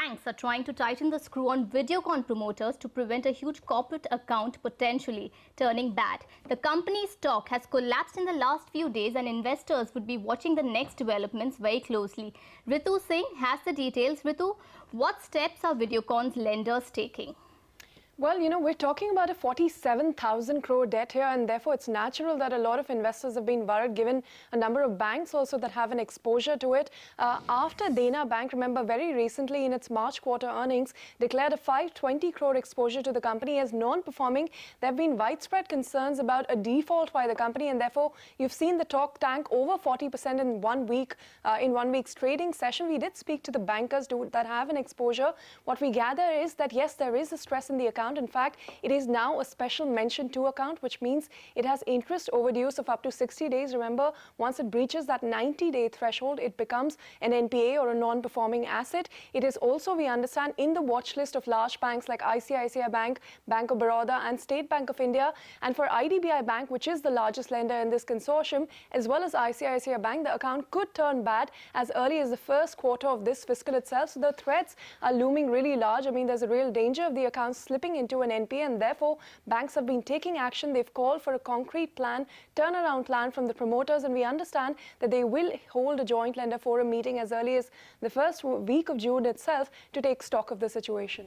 banks are trying to tighten the screw on Videocon promoters to prevent a huge corporate account potentially turning bad. The company's stock has collapsed in the last few days and investors would be watching the next developments very closely. Ritu Singh has the details. Ritu, what steps are Videocon's lenders taking? Well, we're talking about a 47,000 crore debt here, and therefore it's natural that a lot of investors have been worried, given a number of banks also that have an exposure to it. After Dena Bank, remember, very recently in its March quarter earnings, declared a 520 crore exposure to the company as non-performing. There have been widespread concerns about a default by the company, and therefore you've seen the talk tank over 40% in 1 week, in 1 week's trading session. We did speak to the bankers that have an exposure. What we gather is that, yes, there is a stress in the account. In fact, it is now a special mention 2 account, which means it has interest overdues of up to 60 days. Remember, once it breaches that 90-day threshold, it becomes an NPA or a non-performing asset. It is also, we understand, in the watch list of large banks like ICICI Bank, Bank of Baroda and State Bank of India. And for IDBI Bank, which is the largest lender in this consortium, as well as ICICI Bank, the account could turn bad as early as the first quarter of this fiscal itself. So the threats are looming really large. I mean, there's a real danger of the account slipping into an NPA, and therefore banks have been taking action. They've called for a concrete plan, turnaround plan from the promoters, and we understand that they will hold a joint lender forum meeting as early as the first week of June itself to take stock of the situation.